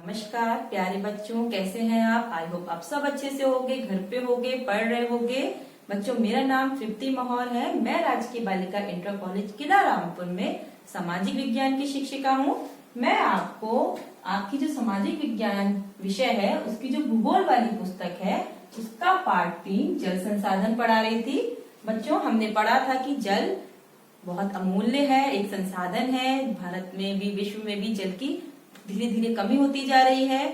नमस्कार प्यारे बच्चों, कैसे हैं आप। आई होप आप सब अच्छे से होंगे, घर पे होंगे, पढ़ रहे होंगे। बच्चों, मेरा नाम तृप्ति महौर है। मैं राजकीय बालिका इंटर कॉलेज किला रामपुर में सामाजिक विज्ञान की शिक्षिका हूँ। मैं आपको आपकी जो सामाजिक विज्ञान विषय है उसकी जो भूगोल वाली पुस्तक है उसका पार्ट 3 जल संसाधन पढ़ा रही थी। बच्चों, हमने पढ़ा था कि जल बहुत अमूल्य है, एक संसाधन है। भारत में भी विश्व में भी जल की धीरे धीरे कमी होती जा रही है।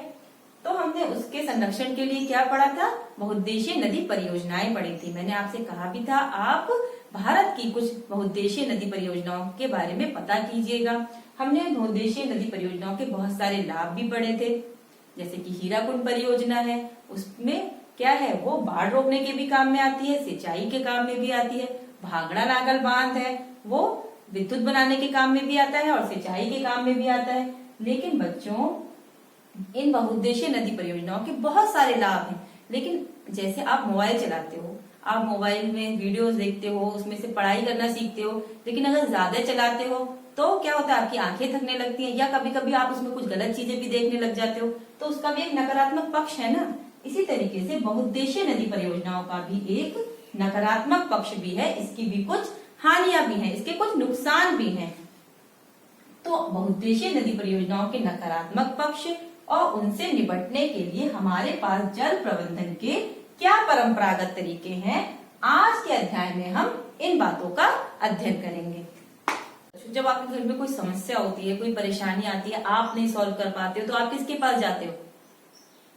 तो हमने उसके संरक्षण के लिए क्या पढ़ा था, बहुउद्देशीय नदी परियोजनाएं पढ़ी थी। मैंने आपसे कहा भी था आप भारत की कुछ बहुउद्देशीय नदी परियोजनाओं के बारे में पता कीजिएगा। हमने बहुउद्देशीय नदी परियोजनाओं के बहुत सारे लाभ भी पढ़े थे, जैसे कि हीराकुंड परियोजना है, उसमें क्या है, वो बाढ़ रोकने के भी काम में आती है, सिंचाई के काम में भी आती है। भांगड़ा नागल बांध है, वो विद्युत बनाने के काम में भी आता है और सिंचाई के काम में भी आता है। लेकिन बच्चों, इन बहुउद्देशीय नदी परियोजनाओं के बहुत सारे लाभ हैं। लेकिन जैसे आप मोबाइल चलाते हो, आप मोबाइल में वीडियोस देखते हो, उसमें से पढ़ाई करना सीखते हो, लेकिन अगर ज्यादा चलाते हो तो क्या होता है, आपकी आंखें थकने लगती हैं, या कभी कभी आप उसमें कुछ गलत चीजें भी देखने लग जाते हो, तो उसका भी एक नकारात्मक पक्ष है ना। इसी तरीके से बहुउद्देशीय नदी परियोजनाओं का भी एक नकारात्मक पक्ष भी है, इसकी भी कुछ हानियां भी हैं, इसके कुछ नुकसान भी हैं। तो बहुउद्देशीय नदी परियोजनाओं के नकारात्मक पक्ष और उनसे निपटने के लिए हमारे पास जल प्रबंधन के क्या परंपरागत तरीके हैं, आज के अध्याय में हम इन बातों का अध्ययन करेंगे। जब आपके घर में कोई समस्या होती है, कोई परेशानी आती है, आप नहीं सॉल्व कर पाते हो, तो आप किसके पास जाते हो,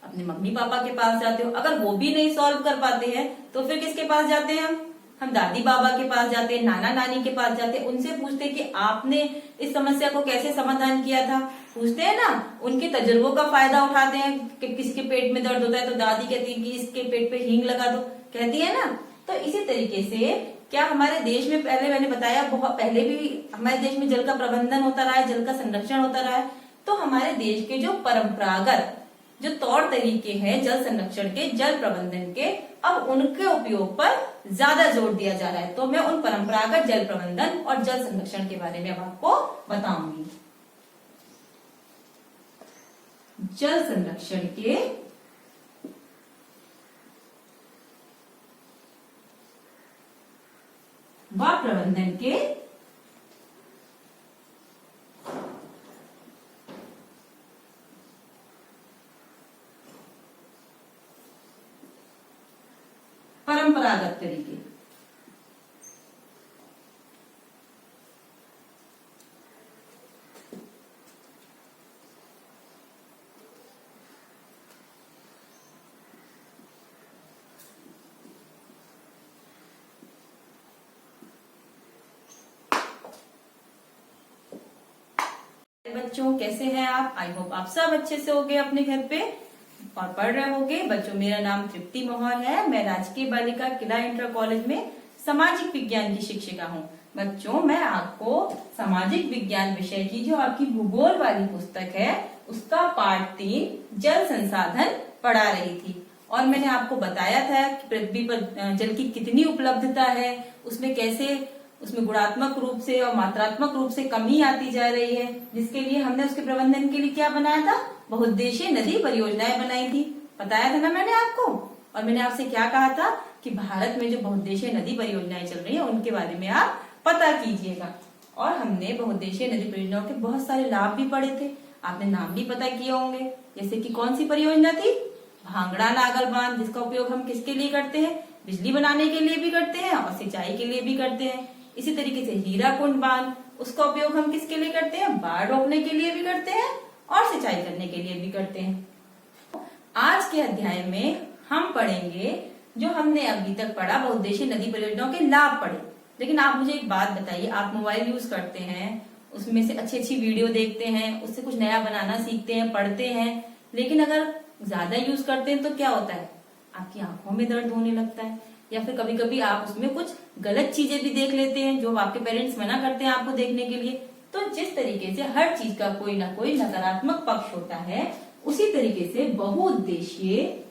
अपने मम्मी पापा के पास जाते हो। अगर वो भी नहीं सॉल्व कर पाते हैं तो फिर किसके पास जाते हैं हम दादी बाबा के पास जाते हैं, नाना नानी के पास जाते हैं, उनसे पूछते हैं कि आपने इस समस्या को कैसे समाधान किया था। पूछते हैं ना, उनके तजुर्बों का फायदा उठाते हैं कि किसी के पेट में दर्द होता है तो दादी कहती है कि इसके पेट पे हींग लगा दो, कहती है ना। तो इसी तरीके से क्या हमारे देश में, पहले मैंने बताया, बहुत पहले भी हमारे देश में जल का प्रबंधन होता रहा है, जल का संरक्षण होता रहा है। तो हमारे देश के जो परंपरागत जो तौर तरीके हैं जल संरक्षण के, जल प्रबंधन के, अब उनके उपयोग पर ज्यादा जोर दिया जा रहा है। तो मैं उन परंपरागत जल प्रबंधन और जल संरक्षण के बारे में अब आपको बताऊंगी। जल संरक्षण के व प्रबंधन के परंपरागत तरीके। बच्चों, कैसे हैं आप। आई होप आप सब अच्छे से होंगे अपने घर पे और पढ़ रहे होंगे। बच्चों, मेरा नाम तृप्ति महौर है। मैं राजकीय बालिका किला इंटर कॉलेज में सामाजिक विज्ञान की शिक्षिका हूँ। बच्चों, मैं आपको सामाजिक विज्ञान विषय की जो आपकी भूगोल वाली पुस्तक है उसका पार्ट 3 जल संसाधन पढ़ा रही थी। और मैंने आपको बताया था कि पृथ्वी पर जल की कितनी उपलब्धता है, उसमें कैसे उसमें गुणात्मक रूप से और मात्रात्मक रूप से कमी आती जा रही है, जिसके लिए हमने उसके प्रबंधन के लिए क्या बनाया था, बहुउद्देशीय नदी परियोजनाएं बनाई थी। बताया था ना मैंने आपको। और मैंने आपसे क्या कहा था कि भारत में जो बहुउद्देशीय नदी परियोजनाएं चल रही है उनके बारे में आप पता कीजिएगा। और हमने बहुउद्देशीय नदी परियोजनाओं के बहुत सारे लाभ भी पढ़े थे, आपने नाम भी पता किए होंगे। जैसे कि कौन सी परियोजना थी, भांगड़ा नागल बांध, जिसका उपयोग हम किसके लिए करते हैं, बिजली बनाने के लिए भी करते हैं और सिंचाई के लिए भी करते हैं। इसी तरीके से हीराकुंड बांध, उसका उपयोग हम किसके लिए करते हैं, बाढ़ रोकने के लिए भी करते हैं और सिंचाई करने के लिए भी करते हैं। आज के अध्याय में हम पढ़ेंगे जो हमने अभी तक पढ़ा, बहुउद्देशीय नदी परियोजनाओं के लाभ पढ़े। लेकिन आप मुझे एक बात बताइए, आप मोबाइल यूज करते हैं, उसमें से अच्छी अच्छी वीडियो देखते हैं, उससे कुछ नया बनाना सीखते हैं, पढ़ते हैं, लेकिन अगर ज्यादा यूज करते हैं तो क्या होता है, आपकी आंखों में दर्द होने लगता है, या फिर कभी कभी आप उसमें कुछ गलत चीजें भी देख लेते हैं जो आपके पेरेंट्स मना करते हैं आपको देखने के लिए। तो जिस तरीके से हर चीज का कोई ना कोई नकारात्मक पक्ष होता है, उसी तरीके से बहुउद्देशीय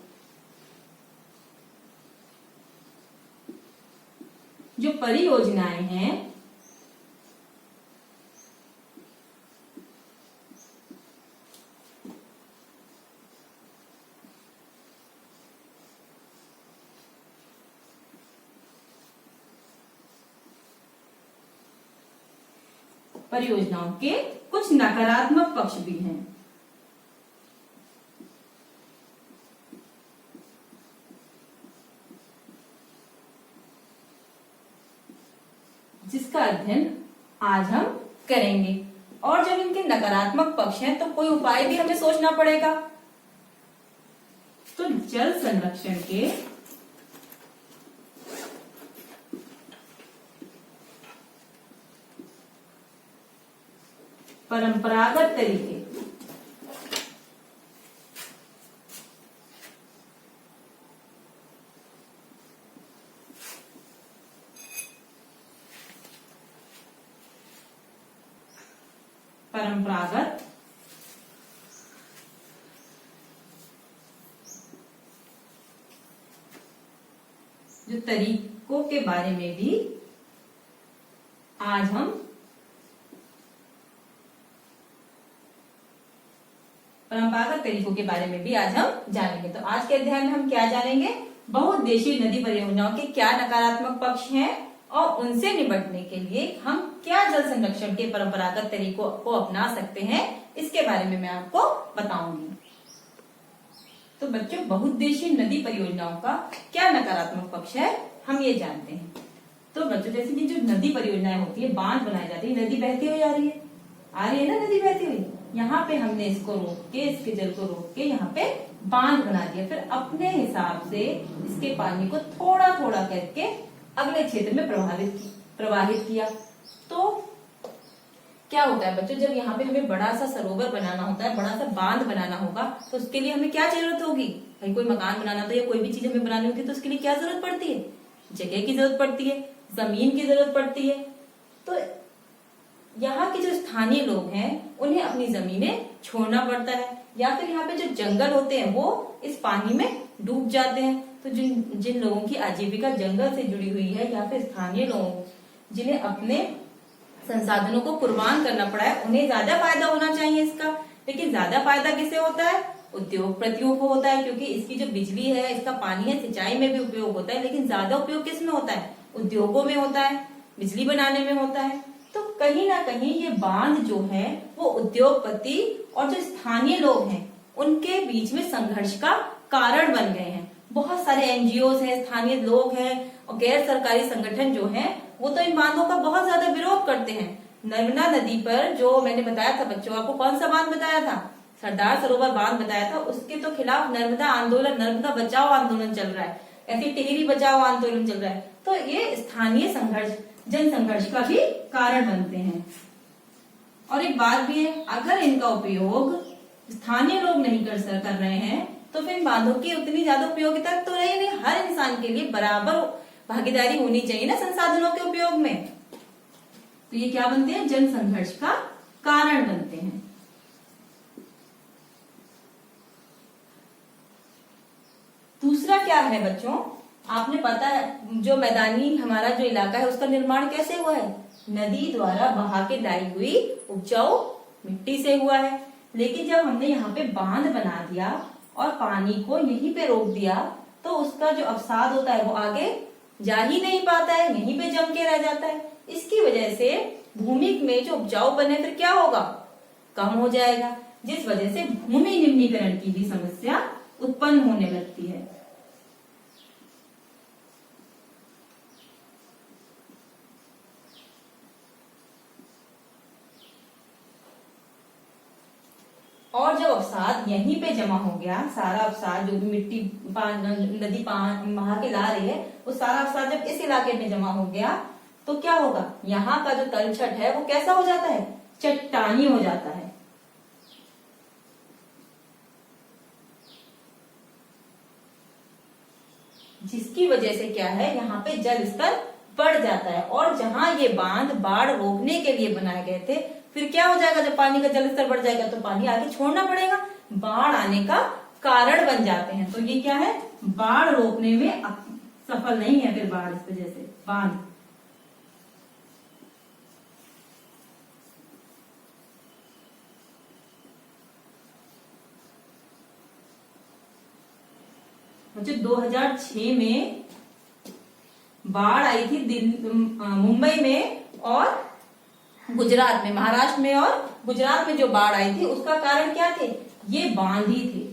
जो परियोजनाएं हैं परियोजनाओं के कुछ नकारात्मक पक्ष भी हैं। जिसका अध्ययन आज हम करेंगे। और जब इनके नकारात्मक पक्ष हैं तो कोई उपाय भी हमें सोचना पड़ेगा। तो जल संरक्षण के परंपरागत तरीके जो तरीकों के बारे में भी आज हम परंपरागत तरीकों के बारे में भी आज हम जानेंगे। तो आज के अध्याय में हम क्या जानेंगे? बहुउद्देशीय नदी परियोजनाओं के क्या नकारात्मक पक्ष हैं और उनसे निपटने के लिए हम क्या जल संरक्षण के परंपरागत तरीकों को अपना सकते हैं, इसके बारे में मैं आपको बताऊंगी। तो बच्चों, बहुउद्देशीय नदी परियोजनाओं का क्या नकारात्मक पक्ष है, हम ये जानते हैं। तो बच्चों, जैसे कि जो नदी परियोजनाएं होती है, बांध बनाई जाती है, नदी बहती हुई आ रही है ना, नदी बहती हुई। यहाँ पे हमने इसको रोक के, इसके जल को रोक के यहाँ पे बांध बना दिया, फिर अपने हिसाब से इसके पानी को थोड़ा थोड़ा करके अगले क्षेत्र में प्रवाहित किया। तो क्या होता है बच्चों, जब यहाँ पे हमें बड़ा सा सरोवर बनाना होता है, बड़ा सा बांध बनाना होगा, तो उसके लिए हमें क्या जरूरत होगी? भाई कोई मकान बनाना था या कोई भी चीज हमें बनानी होती है, तो उसके लिए क्या जरूरत पड़ती है? जगह की जरूरत पड़ती है, जमीन की जरूरत पड़ती है। तो यहाँ के जो स्थानीय लोग हैं उन्हें अपनी जमीनें छोड़ना पड़ता है, या फिर यहाँ पे जो जंगल होते हैं वो इस पानी में डूब जाते हैं। तो जिन लोगों की आजीविका जंगल से जुड़ी हुई है, या फिर स्थानीय लोग जिन्हें अपने संसाधनों को कुर्बान करना पड़ा है, उन्हें ज्यादा फायदा होना चाहिए इसका। लेकिन ज्यादा फायदा किसे होता है? उद्योगपतियों को होता है, क्योंकि इसकी जो बिजली है, इसका पानी है, सिंचाई में भी उपयोग होता है। लेकिन ज्यादा उपयोग किस में होता है? उद्योगों में होता है, बिजली बनाने में होता है। तो कहीं ना कहीं ये बांध जो है वो उद्योगपति और जो स्थानीय लोग हैं उनके बीच में संघर्ष का कारण बन गए हैं। बहुत सारे एनजीओ हैं, स्थानीय लोग हैं और गैर सरकारी संगठन जो हैं वो तो इन बांधों का बहुत ज्यादा विरोध करते हैं। नर्मदा नदी पर जो मैंने बताया था बच्चों, आपको कौन सा बांध बताया था? सरदार सरोवर बांध बताया था। उसके तो खिलाफ नर्मदा आंदोलन, नर्मदा बचाओ आंदोलन चल रहा है, ऐसे टिहरी बचाओ आंदोलन चल रहा है। तो ये स्थानीय संघर्ष, जन संघर्ष का भी कारण बनते हैं। और एक बात भी है, अगर इनका उपयोग स्थानीय लोग नहीं कर रहे हैं तो फिर बांधों की उतनी ज्यादा उपयोगिता तो रही नहीं। हर इंसान के लिए बराबर भागीदारी होनी चाहिए ना संसाधनों के उपयोग में। तो ये क्या बनते हैं? जन संघर्ष का कारण बनते हैं। दूसरा क्या है बच्चों, आपने पता है जो मैदानी हमारा जो इलाका है उसका निर्माण कैसे हुआ है? नदी द्वारा बहा के लाई हुई उपजाऊ मिट्टी से हुआ है। लेकिन जब हमने यहाँ पे बांध बना दिया और पानी को यहीं पे रोक दिया, तो उसका जो अवसाद होता है वो आगे जा ही नहीं पाता है, यहीं पे जम के रह जाता है। इसकी वजह से भूमि में जो उपजाऊ बने फिर क्या होगा? कम हो जाएगा, जिस वजह से भूमि निम्नीकरण की भी समस्या उत्पन्न होने लगती है। और जब अवसाद यहीं पे जमा हो गया, सारा अवसाद जो भी मिट्टी नदी बहा के ला रही है, वो सारा अवसाद जब इस इलाके में जमा हो गया तो क्या होगा? यहाँ का जो तलछट है वो कैसा हो जाता है? चट्टानी हो जाता है। जिसकी वजह से क्या है, यहाँ पे जल स्तर बढ़ जाता है। और जहां ये बांध बाढ़ रोकने के लिए बनाए गए थे, फिर क्या हो जाएगा? जब पानी का जल स्तर बढ़ जाएगा तो पानी आगे छोड़ना पड़ेगा, बाढ़ आने का कारण बन जाते हैं। तो ये क्या है? बाढ़ रोकने में सफल नहीं है फिर बाढ़, इस वजह से बांध। मुझे 2006 में बाढ़ आई थी मुंबई में और गुजरात में, महाराष्ट्र में और गुजरात में जो बाढ़ आई थी उसका कारण क्या थे? ये बांध ही थे।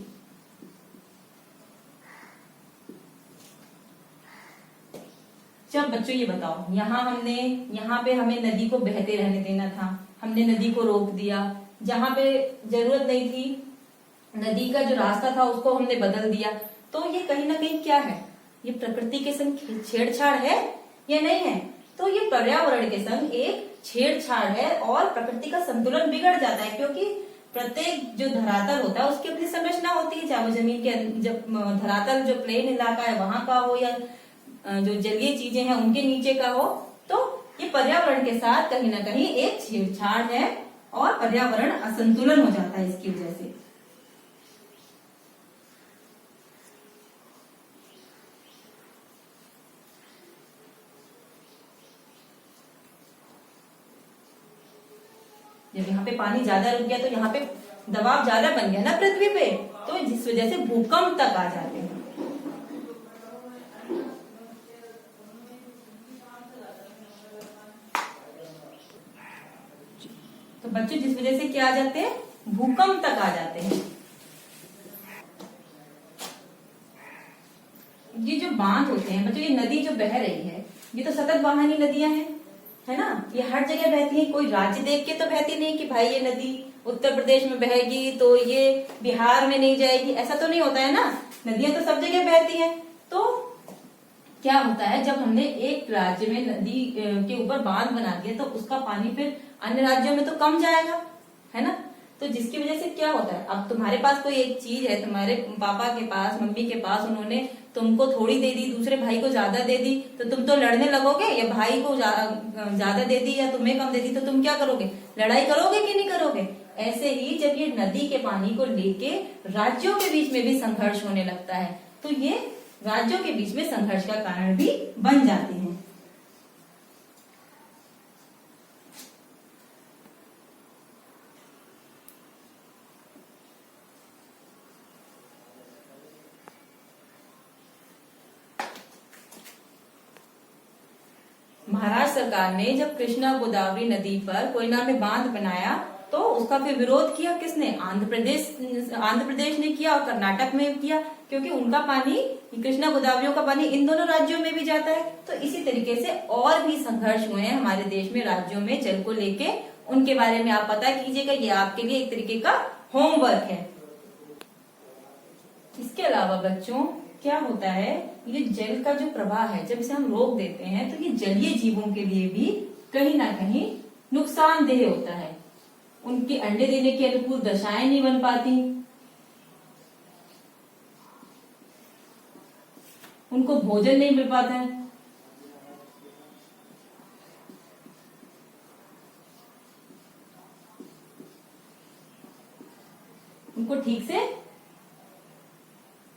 जब बच्चों ये बताओ, यहाँ पे हमें नदी को बहते रहने देना था, हमने नदी को रोक दिया। जहां पे जरूरत नहीं थी, नदी का जो रास्ता था उसको हमने बदल दिया। तो ये कहीं ना कहीं क्या है? ये प्रकृति के संग छेड़छाड़ है या नहीं है? तो ये पर्यावरण के संग एक छेड़छाड़ है और प्रकृति का संतुलन बिगड़ जाता है, क्योंकि प्रत्येक जो धरातल होता है उसकी अपनी संरचना होती है, चाहे वो जमीन के जब धरातल जो प्लेन इलाका है वहां का हो या जो जलीय चीजें हैं उनके नीचे का हो। तो ये पर्यावरण के साथ कहीं ना कहीं एक छेड़छाड़ है और पर्यावरण असंतुलन हो जाता है इसकी वजह से। जब यहाँ पे पानी ज्यादा रुक गया तो यहाँ पे दबाव ज्यादा बन गया ना पृथ्वी पे, तो जिस वजह से भूकंप तक आ जाते हैं। तो बच्चों जिस वजह से क्या आ जाते हैं? भूकंप तक आ जाते हैं। ये जो बांध होते हैं बच्चों, ये नदी जो बह रही है ये तो सतत बहानी नदियां हैं, है ना? ये हर जगह बहती है, कोई राज्य देख के तो बहती नहीं कि भाई ये नदी उत्तर प्रदेश में बहेगी तो ये बिहार में नहीं जाएगी, ऐसा तो नहीं होता है ना। नदियां तो सब जगह बहती हैं। तो क्या होता है, जब हमने एक राज्य में नदी के ऊपर बांध बना दिया तो उसका पानी फिर अन्य राज्यों में तो कम जाएगा, है ना? तो जिसकी वजह से क्या होता है, अब तुम्हारे पास कोई एक चीज है, तुम्हारे पापा के पास, मम्मी के पास, उन्होंने तुमको थोड़ी दे दी, दूसरे भाई को ज्यादा दे दी, तो तुम तो लड़ने लगोगे। या भाई को ज्यादा दे दी या तुम्हें कम दे दी तो तुम क्या करोगे? लड़ाई करोगे कि नहीं करोगे? ऐसे ही जब ये नदी के पानी को लेके राज्यों के बीच में भी संघर्ष होने लगता है तो ये राज्यों के बीच में संघर्ष का कारण भी बन जाते हैं। महाराष्ट्र सरकार ने जब कृष्णा गोदावरी नदी पर कोयना में बांध बनाया तो उसका फिर विरोध किया किसने? आंध्र प्रदेश ने किया और कर्नाटक में किया, क्योंकि उनका पानी, कृष्णा गोदावरी का पानी इन दोनों राज्यों में भी जाता है। तो इसी तरीके से और भी संघर्ष हुए हैं हमारे देश में राज्यों में जल को लेके। उनके बारे में आप पता कीजिएगा, ये आपके लिए एक तरीके का होमवर्क है। इसके अलावा बच्चों क्या होता है, ये जल का जो प्रवाह है जब इसे हम रोक देते हैं तो ये जलीय जीवों के लिए भी कहीं ना कहीं नुकसानदेह होता है। उनके अंडे देने की अनुकूल दशाएं नहीं बन पाती, उनको भोजन नहीं मिल पाता है, उनको ठीक से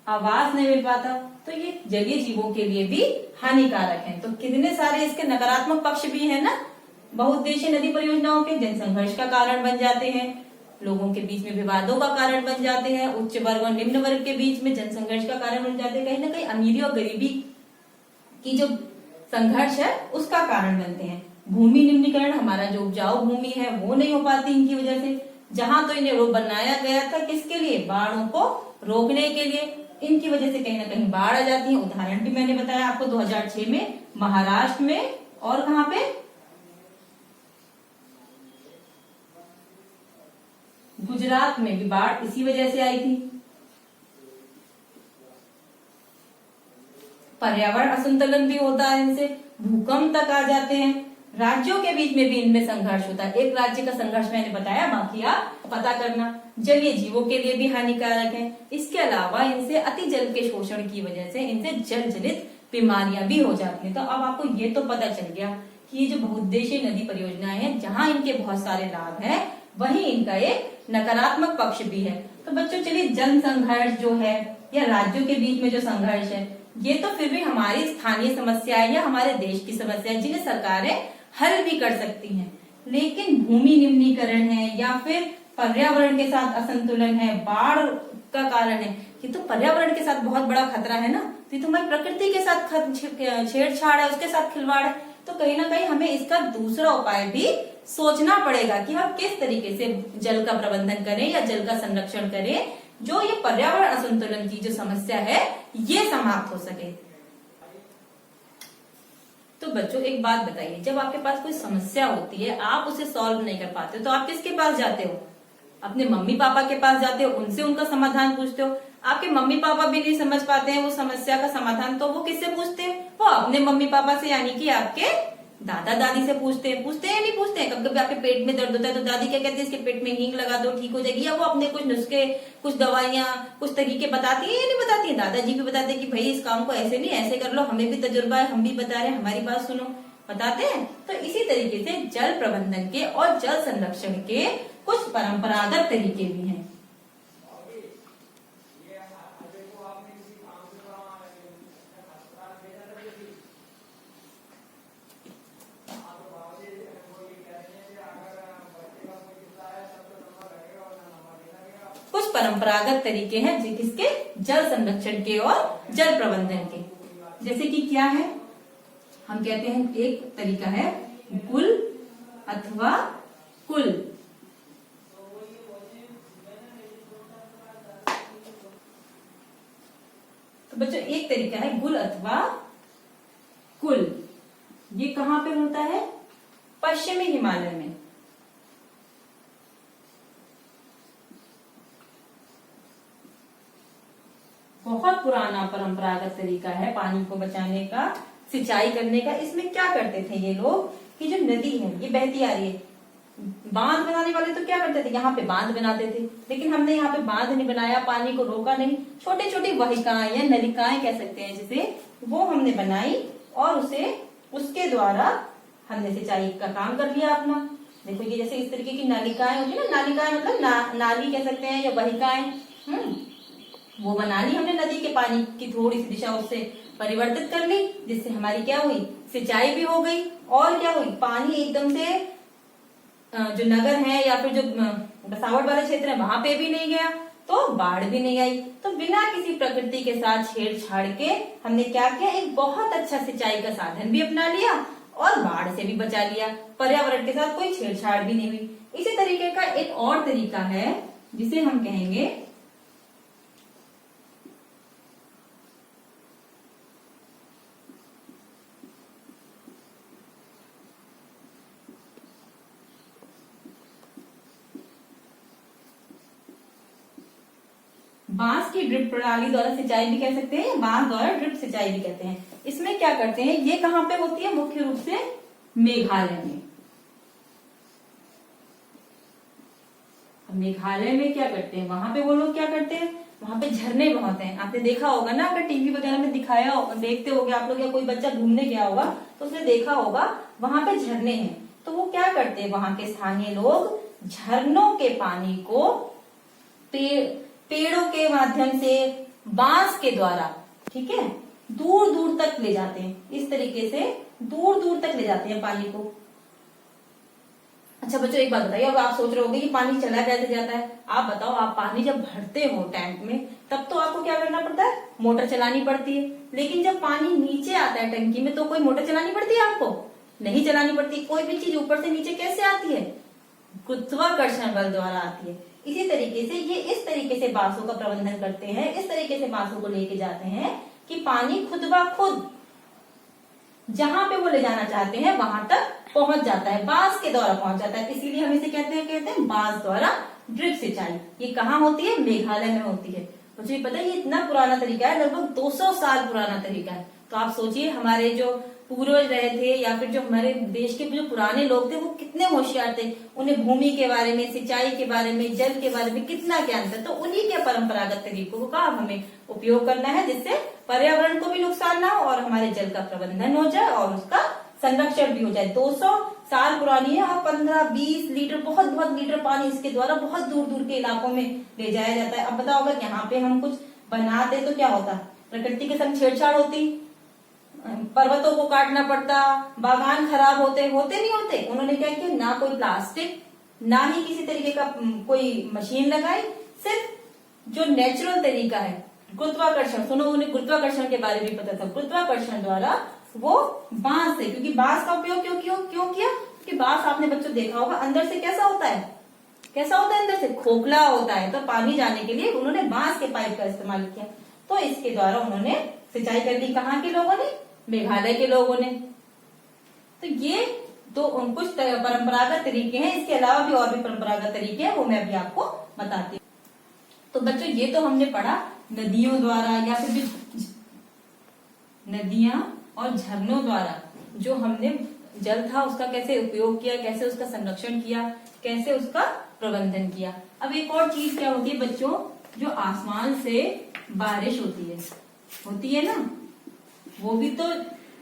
आवास नहीं मिल पाता। तो ये जलीय जीवों के लिए भी हानिकारक है। तो कितने सारे इसके नकारात्मक पक्ष भी है ना। बहुउद्देशीय नदी परियोजनाओं के जनसंघर्ष का कारण बन जाते हैं, लोगों के बीच में विवादों का कारण बन जाते हैं, उच्च वर्ग और निम्न वर्ग के बीच में जनसंघर्ष का कारण बन जाते हैं, कहीं ना कहीं अमीरी और गरीबी की जो संघर्ष है उसका कारण बनते हैं। भूमि निम्नीकरण, हमारा जो उपजाऊ भूमि है वो नहीं हो पाती इनकी वजह से। जहां तो इन्हें बनाया गया था किसके लिए? बाढ़ों को रोकने के लिए। इनकी वजह से कहीं ना कहीं बाढ़ आ जाती है। उदाहरण भी मैंने बताया आपको 2006 में महाराष्ट्र में, और कहां पे? गुजरात में भी बाढ़ इसी वजह से आई थी। पर्यावरण असंतुलन भी होता है इनसे, भूकंप तक आ जाते हैं, राज्यों के बीच में भी इनमें संघर्ष होता है। एक राज्य का संघर्ष मैंने बताया, बाकी आप पता करना। जलीय जीवों के लिए भी हानिकारक है। इसके अलावा इनसे अति जल के शोषण की वजह से इनसे जल जनित बीमारियां भी हो जाती हैं। तो अब आपको ये तो पता चल गया कि ये जो बहुउद्देशीय नदी परियोजनाएं हैं, जहां इनके बहुत सारे लाभ हैं, वहीं इनका एक नकारात्मक पक्ष भी है। तो बच्चों चलिए, जन संघर्ष जो है या राज्यों के बीच में जो संघर्ष है, ये तो फिर भी हमारी स्थानीय समस्या है या हमारे देश की समस्या है जिन्हें सरकारें हल भी कर सकती हैं। लेकिन भूमि निम्नीकरण है या फिर पर्यावरण के साथ असंतुलन है, बाढ़ का कारण है, ये तो पर्यावरण के साथ बहुत बड़ा खतरा है ना। तो ये तो हमारी प्रकृति के साथ छेड़छाड़ है, उसके साथ खिलवाड़ है। तो कहीं ना कहीं हमें इसका दूसरा उपाय भी सोचना पड़ेगा कि हम किस तरीके से जल का प्रबंधन करें या जल का संरक्षण करें, जो ये पर्यावरण असंतुलन की जो समस्या है ये समाप्त हो सके। तो बच्चों एक बात बताइए, जब आपके पास कोई समस्या होती है, आप उसे सॉल्व नहीं कर पाते तो आप किसके पास जाते हो? अपने मम्मी पापा के पास जाते हो, उनसे उनका समाधान पूछते हो। आपके मम्मी पापा भी नहीं समझ पाते हैं वो समस्या का समाधान, तो वो किससे पूछते हैं? वो अपने मम्मी पापा से, यानी कि आपके दादा दादी से पूछते हैं। पूछते हैं नहीं पूछते हैं? कभी कभी आपके पेट में दर्द होता है तो दादी क्या कहती है, इसके पेट में हींग लगा दो ठीक हो जाएगी, या वो अपने कुछ नुस्खे, कुछ दवाइयां, कुछ तरीके बताती है या नहीं बताती है? दादाजी भी बताते हैं कि भाई इस काम को ऐसे नहीं ऐसे कर लो, हमें भी तजुर्बा है, हम भी बता रहे हैं, हमारी बात सुनो, बताते हैं। तो इसी तरीके से जल प्रबंधन के और जल संरक्षण के कुछ परंपरागत तरीके भी हैं। कुछ परंपरागत तरीके हैं जिसके जल संरक्षण के और जल प्रबंधन के, जैसे कि क्या है, हम कहते हैं एक तरीका है गुल अथवा कुल। तो बच्चों एक तरीका है गुल अथवा कुल। ये कहां पे होता है? पश्चिमी हिमालय में। बहुत पुराना परंपरागत तरीका है पानी को बचाने का, सिंचाई करने का। इसमें क्या करते थे ये लोग कि जो नदी है ये बहती आ रही है, बांध बनाने वाले तो क्या करते थे, यहाँ पे बांध बनाते थे, लेकिन हमने यहाँ पे बांध नहीं बनाया, पानी को रोका नहीं, छोटी छोटी वहिकाएं या नलिकाएं कह सकते हैं जिसे, वो हमने बनाई और उसे उसके द्वारा हमने सिंचाई का काम कर लिया अपना। देखो ये जैसे इस तरीके की नालिकाएं होती है ना, नालिकाएं मतलब नाली कह सकते हैं या वहिकाएं, वो बना ली हमने, नदी के पानी की थोड़ी सी दिशा उससे परिवर्तित कर ली, जिससे हमारी क्या हुई, सिंचाई भी हो गई, और क्या हुई, पानी एकदम से जो नगर है या फिर जो बसावट वाले क्षेत्र है वहां पे भी नहीं गया, तो बाढ़ भी नहीं आई। तो बिना किसी प्रकृति के साथ छेड़छाड़ के हमने क्या किया, एक बहुत अच्छा सिंचाई का साधन भी अपना लिया और बाढ़ से भी बचा लिया, पर्यावरण के साथ कोई छेड़छाड़ भी नहीं हुई। इसी तरीके का एक और तरीका है जिसे हम कहेंगे बांस की ड्रिप प्रणाली द्वारा सिंचाई भी कह सकते हैं, या बांस द्वारा ड्रिप सिंचाई भी कहते हैं। इसमें क्या करते हैं, ये कहां पे होती है, मुख्य रूप से मेघालय में। मेघालय में क्या करते हैं, वहां पे वो लोग क्या करते हैं, वहां पे झरने बहुत हैं। आपने देखा होगा ना, अगर टीवी वगैरह में दिखाया होगा, देखते होगे आप लोग, या कोई बच्चा घूमने गया होगा तो उसने देखा होगा वहां पे झरने हैं। तो वो क्या करते हैं, वहां के स्थानीय लोग झरनों के पानी को पेड़ों के माध्यम से, बांस के द्वारा, ठीक है, दूर दूर तक ले जाते हैं। इस तरीके से दूर दूर तक ले जाते हैं पानी को। अच्छा बच्चों एक बात बताइए, अब आप सोच रहे होंगे कि पानी चला कैसे जाता है। आप बताओ, आप पानी जब भरते हो टैंक में तब तो आपको क्या करना पड़ता है, मोटर चलानी पड़ती है। लेकिन जब पानी नीचे आता है टंकी में तो कोई मोटर चलानी पड़ती है आपको? नहीं चलानी पड़ती। कोई भी चीज ऊपर से नीचे कैसे आती है, गुरुत्वाकर्षण बल द्वारा आती है। इसी तरीके से ये इस तरीके से बांसों का प्रबंधन करते हैं, इस तरीके से बांसों को लेके जाते हैं कि पानी खुद ब खुद जहां पे वो ले जाना चाहते हैं वहां तक पहुंच जाता है, बांस के द्वारा पहुंच जाता है। इसीलिए हम इसे कहते हैं बांस द्वारा ड्रिप सिंचाई। ये कहाँ होती है, मेघालय में होती है। मुझे पता है ये इतना पुराना तरीका है, लगभग 200 साल पुराना तरीका है। तो आप सोचिए हमारे जो पूर्वज रहे थे या फिर जो हमारे देश के जो पुराने लोग थे वो कितने होशियार थे, उन्हें भूमि के बारे में, सिंचाई के बारे में, जल के बारे में कितना ज्ञान था। तो उन्हीं के परंपरागत तरीकों का हमें उपयोग करना है जिससे पर्यावरण को भी नुकसान ना हो और हमारे जल का प्रबंधन हो जाए और उसका संरक्षण भी हो जाए। 200 साल पुरानी है और 15-20 लीटर, बहुत बहुत लीटर पानी इसके द्वारा बहुत दूर दूर के इलाकों में ले जाया जाता है। अब बताओ अगर यहाँ पे हम कुछ बनाते तो क्या होता, प्रकृति के संग छेड़छाड़ होती, पर्वतों को काटना पड़ता, बागान खराब होते नहीं होते। उन्होंने क्या किया, ना कोई प्लास्टिक ना ही किसी तरीके का कोई मशीन लगाई, सिर्फ जो नेचुरल तरीका है गुरुत्वाकर्षण, सुनो उन्हें गुरुत्वाकर्षण के बारे में पता था, गुरुत्वाकर्षण द्वारा वो बांस से, क्योंकि बांस का उपयोग क्यों किया, कि बांस आपने बच्चों देखा होगा अंदर से कैसा होता है, कैसा होता है, अंदर से खोखला होता है। तो पानी जाने के लिए उन्होंने बांस के पाइप का इस्तेमाल किया। तो इसके द्वारा उन्होंने सिंचाई कर दी। कहाँ के लोगों ने? मेघालय के लोगों ने। तो ये तो कुछ परंपरागत तरीके हैं। इसके अलावा भी और भी परंपरागत तरीके हैं, वो मैं अभी आपको बताती हूँ। तो बच्चों ये तो हमने पढ़ा नदियों द्वारा या फिर नदियां और झरनों द्वारा जो हमने जल था उसका कैसे उपयोग किया, कैसे उसका संरक्षण किया, कैसे उसका प्रबंधन किया। अब एक और चीज क्या होती है बच्चों, जो आसमान से बारिश होती है ना, वो भी तो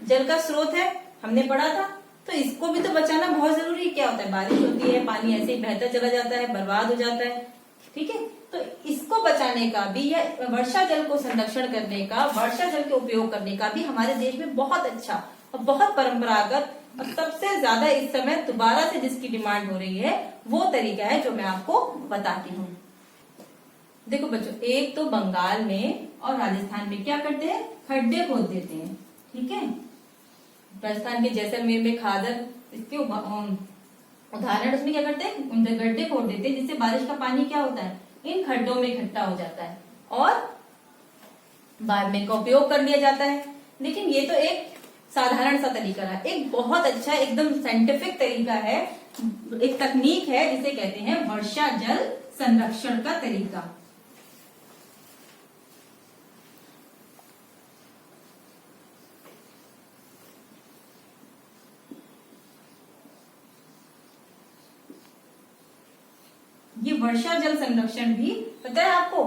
जल का स्रोत है, हमने पढ़ा था। तो इसको भी तो बचाना बहुत जरूरी है। क्या होता है, बारिश होती है, पानी ऐसे ही बहता चला जाता है, बर्बाद हो जाता है, ठीक है। तो इसको बचाने का भी या वर्षा जल को संरक्षण करने का, वर्षा जल के उपयोग करने का भी हमारे देश में बहुत अच्छा और बहुत परंपरागत और सबसे ज्यादा इस समय दोबारा से जिसकी डिमांड हो रही है वो तरीका है जो मैं आपको बताती हूँ। देखो बच्चों, एक तो बंगाल में और राजस्थान में क्या करते हैं, खड्डे खोद देते हैं, ठीक है। राजस्थान के जैसलमेर में खादर, इसके उदाहरण, उसमें क्या करते हैं, गड्ढे खोद देते हैं, जिससे बारिश का पानी क्या होता है, इन खड्डों में इकट्ठा हो जाता है और बाद में का उपयोग कर लिया जाता है। लेकिन ये तो एक साधारण सा तरीका है। एक बहुत अच्छा एकदम साइंटिफिक तरीका है, एक तकनीक है जिसे कहते हैं वर्षा जल संरक्षण का तरीका। ये वर्षा जल संरक्षण भी पता है आपको,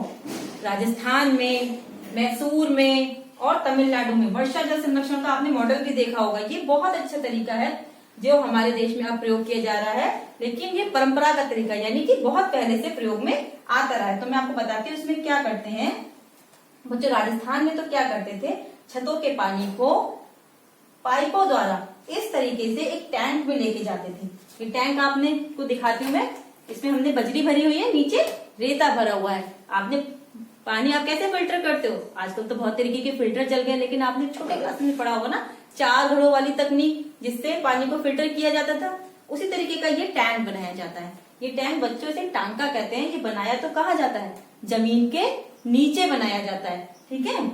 राजस्थान में, मैसूर में और तमिलनाडु में वर्षा जल संरक्षण का आपने मॉडल भी देखा होगा। ये बहुत अच्छा तरीका है जो हमारे देश में अब प्रयोग किया जा रहा है, लेकिन ये परंपरागत तरीका यानी कि बहुत पहले से प्रयोग में आता रहा है। तो मैं आपको बताती हूँ इसमें क्या करते हैं बच्चों। राजस्थान में तो क्या करते थे, छतों के पानी को पाइपों द्वारा इस तरीके से एक टैंक में लेके जाते थे। ये टैंक आपने को दिखाती हूँ मैं, इसमें हमने बजरी भरी हुई है, नीचे रेता भरा हुआ है। आपने पानी आप कैसे फिल्टर करते हो, आजकल तो बहुत तरीके के फिल्टर चल गए, लेकिन आपने छोटे क्लास में पढ़ा होगा ना 4 घड़ों वाली तकनीक, जिससे पानी को फिल्टर किया जाता था। उसी तरीके का ये टैंक बनाया जाता है। ये टैंक बच्चों से टांका कहते हैं। ये बनाया तो कहाँ जाता है, जमीन के नीचे बनाया जाता है, ठीक है।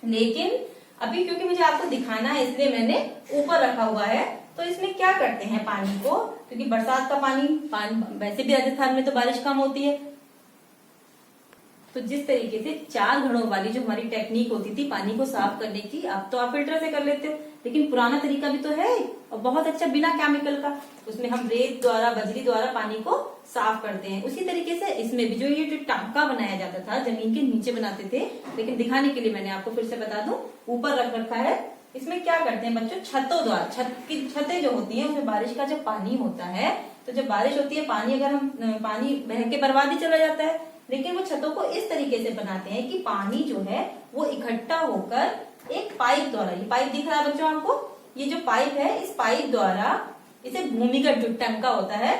लेकिन अभी क्योंकि मुझे आपको दिखाना है इसलिए मैंने ऊपर रखा हुआ है। तो इसमें क्या करते हैं पानी को, क्योंकि बरसात का पानी वैसे भी राजस्थान में तो बारिश कम होती है, तो जिस तरीके से 4 घड़ों वाली जो हमारी टेक्निक होती थी पानी को साफ करने की, अब तो आप फिल्टर से कर लेते हो, लेकिन पुराना तरीका भी तो है और बहुत अच्छा बिना केमिकल का। उसमें हम रेत द्वारा, बजरी द्वारा पानी को साफ करते हैं। उसी तरीके से इसमें भी जो ये जो टांका बनाया जाता था जमीन के नीचे बनाते थे, लेकिन दिखाने के लिए मैंने आपको फिर से बता दूं ऊपर रख रखा है। इसमें क्या करते हैं बच्चों, छतों द्वारा, छतें जो होती है उसमें बारिश का जब पानी होता है, तो जब बारिश होती है पानी अगर हम पानी बह के बर्बाद ही चला जाता है, लेकिन वो छतों को इस तरीके से बनाते हैं कि पानी जो है वो इकट्ठा होकर एक पाइप द्वारा, ये पाइप दिख रहा है बच्चों आपको, ये जो पाइप है इस पाइप द्वारा इसे भूमिगत जो टंका होता है,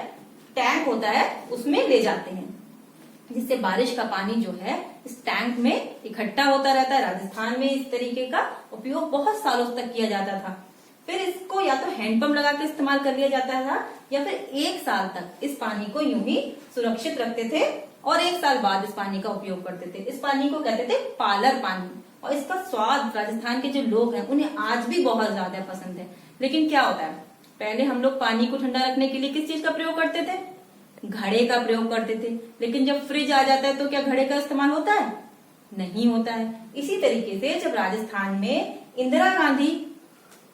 टैंक होता है, उसमें ले जाते हैं, जिससे बारिश का पानी जो है इस टैंक में इकट्ठा होता रहता है। राजस्थान में इस तरीके का उपयोग बहुत सालों तक किया जाता था। फिर इसको या तो हैंडपंप लगा के इस्तेमाल कर लिया जाता था, या फिर 1 साल तक इस पानी को यूं ही सुरक्षित रखते थे और 1 साल बाद इस पानी का उपयोग करते थे। इस पानी को कहते थे पालर पानी, और इसका स्वाद राजस्थान के जो लोग हैं उन्हें आज भी बहुत ज्यादा पसंद है। लेकिन क्या होता है, पहले हम लोग पानी को ठंडा रखने के लिए किस चीज का प्रयोग करते थे, घड़े का प्रयोग करते थे। लेकिन जब फ्रिज आ जाता है तो क्या घड़े का इस्तेमाल होता है, नहीं होता है। इसी तरीके से जब राजस्थान में इंदिरा गांधी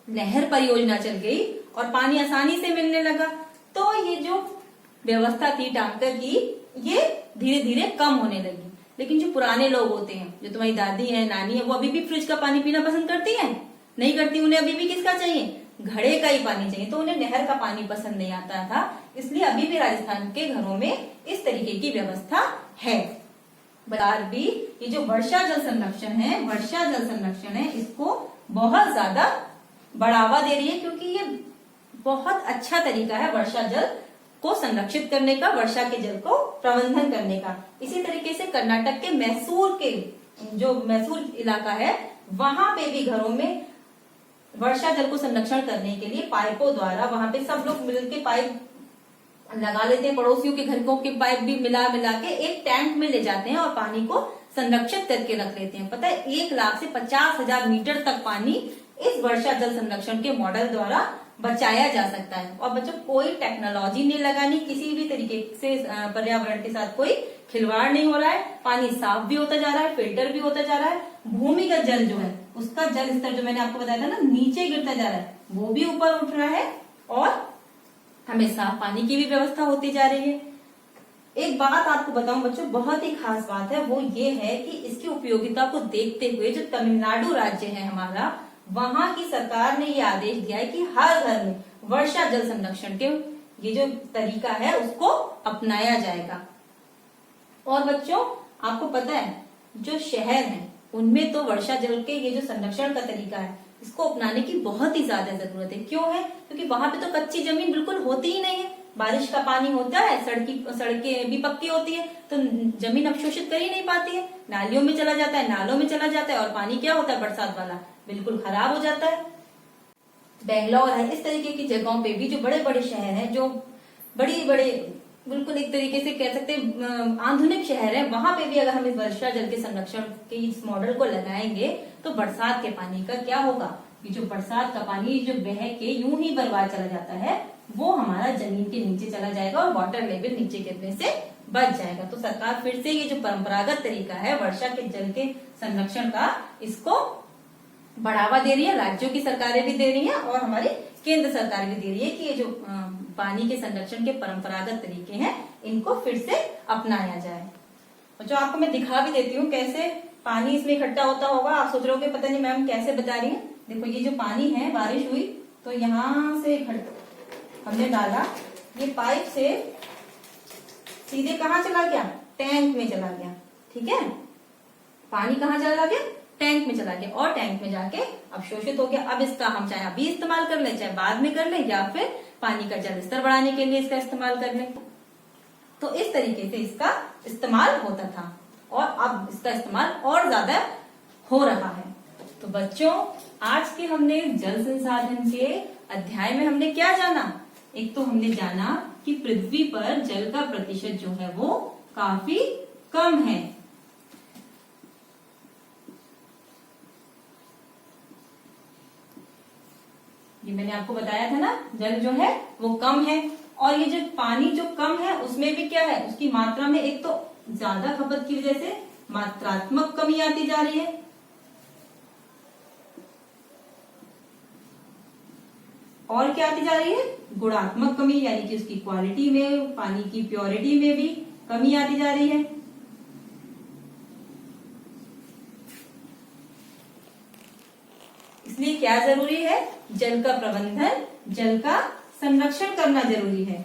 नहर परियोजना चल गई और पानी आसानी से मिलने लगा, तो ये जो व्यवस्था थी टैंकर की, ये धीरे धीरे कम होने लगी। लेकिन जो पुराने लोग होते हैं, जो तुम्हारी दादी है, नानी है, वो अभी भी फ्रिज का पानी पीना पसंद करती हैं? नहीं करती। उन्हें अभी भी किसका चाहिए, घड़े का ही पानी चाहिए। तो उन्हें नहर का पानी पसंद नहीं आता था, इसलिए अभी भी राजस्थान के घरों में इस तरीके की व्यवस्था है। बार भी ये जो वर्षा जल संरक्षण है, वर्षा जल संरक्षण है, इसको बहुत ज्यादा बढ़ावा दे रही है, क्योंकि ये बहुत अच्छा तरीका है वर्षा जल को संरक्षित करने का, वर्षा के जल को प्रबंधन करने का। इसी तरीके से कर्नाटक के मैसूर के जो मैसूर इलाका है, वहां पे भी घरों में वर्षा जल को संरक्षण करने के लिए पाइपों द्वारा वहां पे सब लोग मिलकर पाइप लगा लेते हैं, पड़ोसियों के घरों के पाइप भी मिला मिला के एक टैंक में ले जाते हैं और पानी को संरक्षित करके रख लेते हैं। पता है 1 लाख से 50,000 मीटर तक पानी इस वर्षा जल संरक्षण के मॉडल द्वारा बचाया जा सकता है। और बच्चों कोई टेक्नोलॉजी नहीं लगानी, किसी भी तरीके से पर्यावरण के साथ कोई खिलवाड़ नहीं हो रहा है, पानी साफ भी होता जा रहा है, फिल्टर भी होता जा रहा है, भूमिगत जल जो है उसका जल स्तर जो मैंने आपको बताया था ना नीचे गिरता जा रहा है वो भी ऊपर उठ रहा है और हमें साफ पानी की भी व्यवस्था होती जा रही है। एक बात आपको बताऊं बच्चों, बहुत ही खास बात है, वो ये है कि इसकी उपयोगिता को देखते हुए जो तमिलनाडु राज्य है हमारा, वहां की सरकार ने ये आदेश दिया है कि हर घर में वर्षा जल संरक्षण के ये जो तरीका है उसको अपनाया जाएगा। और बच्चों आपको पता है जो शहर है उनमें तो वर्षा जल के ये जो संरक्षण का तरीका है इसको अपनाने की बहुत ही ज्यादा जरूरत है। क्यों है? क्योंकि वहां पे तो कच्ची जमीन बिल्कुल होती ही नहीं है, बारिश का पानी होता है, सड़कें भी पक्की होती है तो जमीन अवशोषित कर ही नहीं पाती है, नालियों में चला जाता है, नालों में चला जाता है और पानी क्या होता है बरसात वाला बिल्कुल खराब हो जाता है। बेंगलोर है, इस तरीके की जगहों पे भी जो बड़े बड़े शहर हैं, जो बड़ी बड़े बिल्कुल एक तरीके से कह सकते हैं आधुनिक शहर है, वहां पे भी अगर हम इस वर्षा जल के संरक्षण के इस मॉडल को लगाएंगे तो बरसात के पानी का क्या होगा, कि जो बरसात का पानी जो बह के यूं ही बर्बाद चला जाता है वो हमारा जमीन के नीचे चला जाएगा और वाटर लेवल नीचे गिरने से बच जाएगा। तो सरकार फिर से ये जो परंपरागत तरीका है वर्षा के जल के संरक्षण का इसको बढ़ावा दे रही है, राज्यों की सरकारें भी दे रही है और हमारी केंद्र सरकार भी दे रही है कि ये जो पानी के संरक्षण के परंपरागत तरीके हैं इनको फिर से अपनाया जाए। और जो आपको मैं दिखा भी देती हूँ कैसे पानी इसमें इकट्ठा होता होगा। आप सोच रहे हो पता नहीं मैम कैसे बता रही है। देखो ये जो पानी है, बारिश हुई तो यहाँ से हमने डाला, ये पाइप से सीधे कहाँ चला गया, टैंक में चला गया। ठीक है, पानी कहाँ चला गया, टैंक में चला गया और टैंक में जाके अवशोषित हो गया। अब इसका हम चाहे अभी इस्तेमाल कर लें, चाहे बाद में कर लें, या फिर पानी का जल स्तर बढ़ाने के लिए इसका इस्तेमाल कर लें। तो इस तरीके से इसका इस्तेमाल होता था और अब इसका इस्तेमाल और ज्यादा हो रहा है। तो बच्चों आज के हमने जल संसाधन के अध्याय में हमने क्या जाना, एक तो हमने जाना कि पृथ्वी पर जल का प्रतिशत जो है वो काफी कम है। ये मैंने आपको बताया था ना, जल जो है वो कम है और ये जो पानी जो कम है उसमें भी क्या है, उसकी मात्रा में एक तो ज्यादा खपत की वजह से मात्रात्मक कमी आती जा रही है और क्या आती जा रही है, गुणात्मक कमी, यानी कि उसकी क्वालिटी में, पानी की प्योरिटी में भी कमी आती जा रही है। इसलिए क्या जरूरी है, जल का प्रबंधन, जल का संरक्षण करना जरूरी है।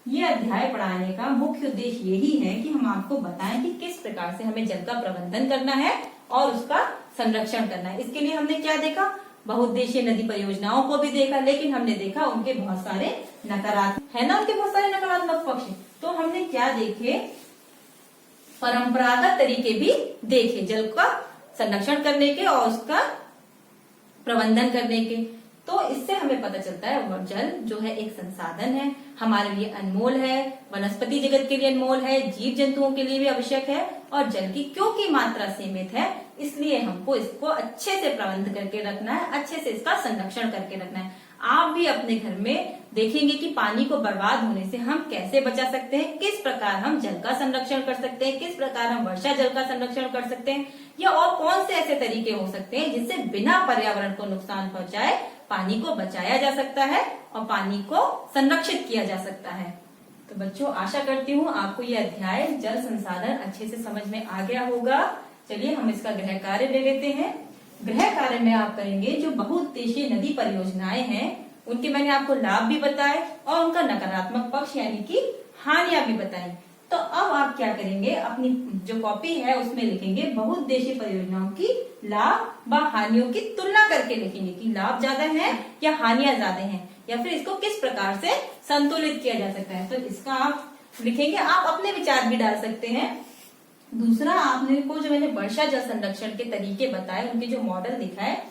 ये अध्याय पढ़ाने का मुख्य उद्देश्य यही है कि हम आपको बताएं कि किस प्रकार से हमें जल का प्रबंधन करना है और उसका संरक्षण करना है। इसके लिए हमने क्या देखा, बहुउद्देशीय नदी परियोजनाओं को भी देखा, लेकिन हमने देखा उनके बहुत सारे नकारात्मक है ना, उनके बहुत सारे नकारात्मक पक्ष। तो हमने क्या देखे, परंपरागत तरीके भी देखे जल का संरक्षण करने के और उसका प्रबंधन करने के। तो इससे हमें पता चलता है वह जल जो है एक संसाधन है, हमारे लिए अनमोल है, वनस्पति जगत के लिए अनमोल है, जीव जंतुओं के लिए भी आवश्यक है और जल की क्योंकि मात्रा सीमित है इसलिए हमको इसको अच्छे से प्रबंध करके रखना है, अच्छे से इसका संरक्षण करके रखना है। आप भी अपने घर में देखेंगे कि पानी को बर्बाद होने से हम कैसे बचा सकते हैं, किस प्रकार हम जल का संरक्षण कर सकते हैं, किस प्रकार हम वर्षा जल का संरक्षण कर सकते हैं, या और कौन से ऐसे तरीके हो सकते हैं जिससे बिना पर्यावरण को नुकसान पहुंचाए पानी को बचाया जा सकता है और पानी को संरक्षित किया जा सकता है। तो बच्चों आशा करती हूँ आपको ये अध्याय जल संसाधन अच्छे से समझ में आ गया होगा। चलिए हम इसका गृह कार्य ले लेते हैं। गृह कार्य में आप करेंगे जो बहुउद्देशीय नदी परियोजनाएं हैं उनके मैंने आपको लाभ भी बताए और उनका नकारात्मक पक्ष यानी कि हानियां भी बताई। तो अब आप क्या करेंगे, अपनी जो कॉपी है उसमें लिखेंगे बहुउद्देशीय परियोजनाओं की लाभ व हानियों की तुलना करके लिखेंगे कि लाभ ज्यादा है या हानियां ज्यादा हैं, या फिर इसको किस प्रकार से संतुलित किया जा सकता है। तो इसका आप लिखेंगे, आप अपने विचार भी डाल सकते हैं। दूसरा, आपने को जो मैंने वर्षा जल संरक्षण के तरीके बताए, उनके जो मॉडल दिखाए,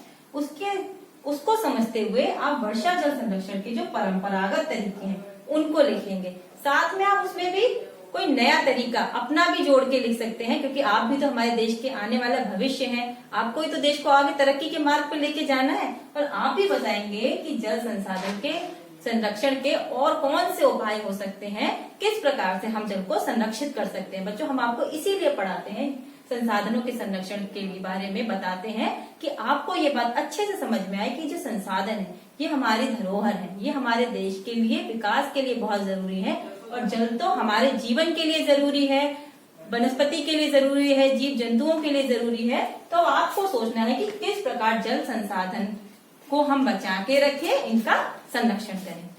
उसको समझते हुए आप वर्षा जल संरक्षण के जो परंपरागत तरीके हैं उनको लिखेंगे। साथ में आप उसमें भी कोई नया तरीका अपना भी जोड़ के लिख सकते हैं, क्योंकि आप भी तो हमारे देश के आने वाला भविष्य हैं। आपको ही तो देश को आगे तरक्की के मार्ग पर लेके जाना है, और आप भी बताएंगे कि जल संसाधन के संरक्षण के और कौन से उपाय हो सकते हैं, किस प्रकार से हम जल को संरक्षित कर सकते हैं। बच्चों, हम आपको इसीलिए पढ़ाते हैं, संसाधनों के संरक्षण के बारे में बताते हैं कि आपको ये बात अच्छे से समझ में आए कि जो संसाधन है ये हमारी धरोहर है, ये हमारे देश के लिए, विकास के लिए बहुत जरूरी है। और जल तो हमारे जीवन के लिए जरूरी है, वनस्पति के लिए जरूरी है, जीव जंतुओं के लिए जरूरी है। तो आपको सोचना है कि किस प्रकार जल संसाधन को हम बचा के रखें, इनका संरक्षण करें।